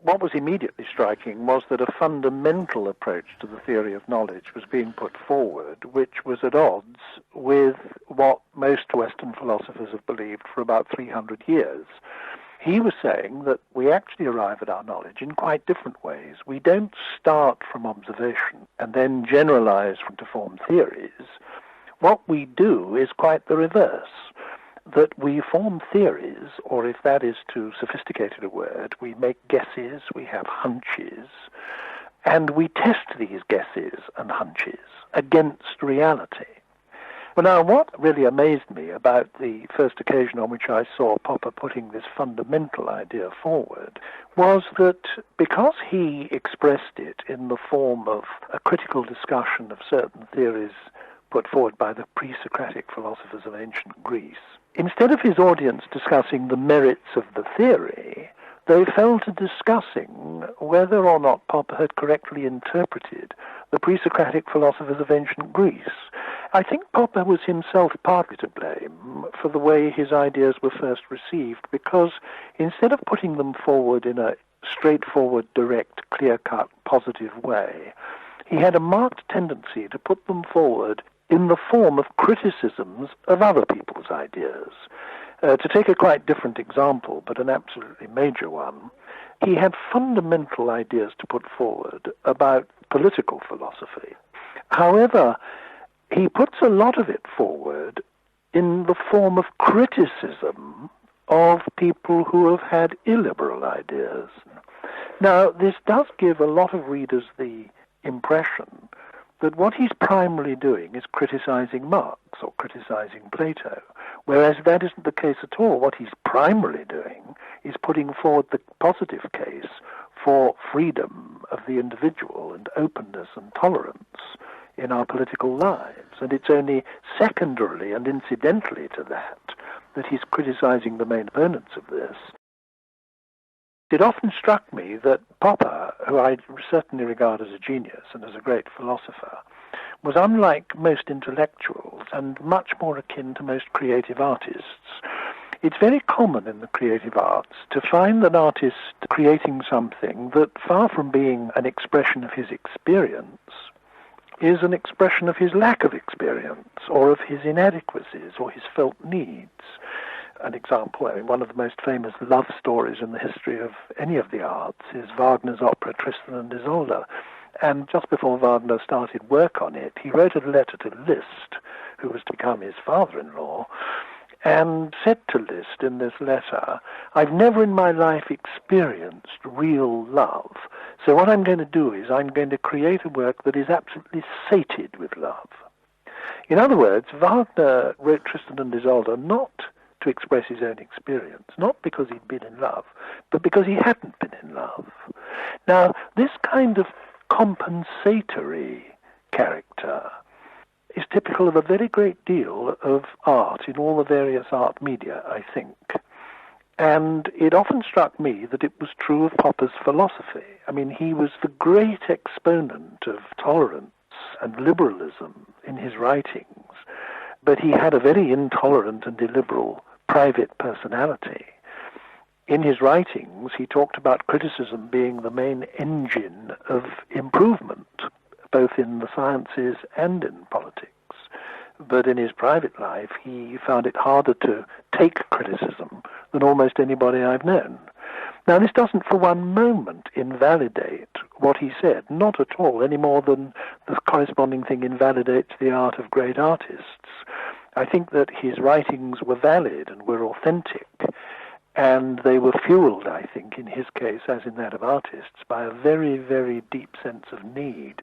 what was immediately striking was that a fundamental approach to the theory of knowledge was being put forward, which was at odds with what most Western philosophers have believed for about 300 years. He was saying that we actually arrive at our knowledge in quite different ways. We don't start from observation and then generalize to form theories. What we do is quite the reverse, that we form theories, or if that is too sophisticated a word, we make guesses, we have hunches, and we test these guesses and hunches against reality. Well, now, what really amazed me about the first occasion on which I saw Popper putting this fundamental idea forward was that because he expressed it in the form of a critical discussion of certain theories put forward by the pre-Socratic philosophers of ancient Greece, instead of his audience discussing the merits of the theory, they fell to discussing whether or not Popper had correctly interpreted the pre-Socratic philosophers of ancient Greece. I think Popper was himself partly to blame for the way his ideas were first received, because instead of putting them forward in a straightforward, direct, clear-cut, positive way, he had a marked tendency to put them forward in the form of criticisms of other people's ideas. To take a quite different example, but an absolutely major one, he had fundamental ideas to put forward about political philosophy. However, he puts a lot of it forward in the form of criticism of people who have had illiberal ideas. Now, this does give a lot of readers the impression that what he's primarily doing is criticizing Marx or criticizing Plato, whereas that isn't the case at all. What he's primarily doing is putting forward the positive case for freedom of the individual and openness and tolerance in our political lives. And it's only secondarily and incidentally to that that he's criticizing the main opponents of this. It often struck me that Popper, who I certainly regard as a genius and as a great philosopher, was unlike most intellectuals and much more akin to most creative artists. It's very common in the creative arts to find an artist creating something that, far from being an expression of his experience, is an expression of his lack of experience or of his inadequacies or his felt needs. An example, one of the most famous love stories in the history of any of the arts is Wagner's opera Tristan and Isolde. And just before Wagner started work on it, he wrote a letter to Liszt, who was to become his father-in-law, and said to Liszt in this letter, "I've never in my life experienced real love. So what I'm going to do is I'm going to create a work that is absolutely sated with love." In other words, Wagner wrote Tristan and Isolde not to express his own experience, not because he'd been in love, but because he hadn't been in love. Now, this kind of compensatory character is typical of a very great deal of art in all the various art media, I think. And it often struck me that it was true of Popper's philosophy. I mean, he was the great exponent of tolerance and liberalism in his writings, but he had a very intolerant and illiberal private personality. In his writings, he talked about criticism being the main engine of improvement, both in the sciences and in politics. But in his private life, he found it harder to take criticism than almost anybody I've known. Now, this doesn't for one moment invalidate what he said, not at all, any more than the corresponding thing invalidates the art of great artists. I think that his writings were valid and were authentic, and they were fueled, I think, in his case, as in that of artists, by a very, very deep sense of need.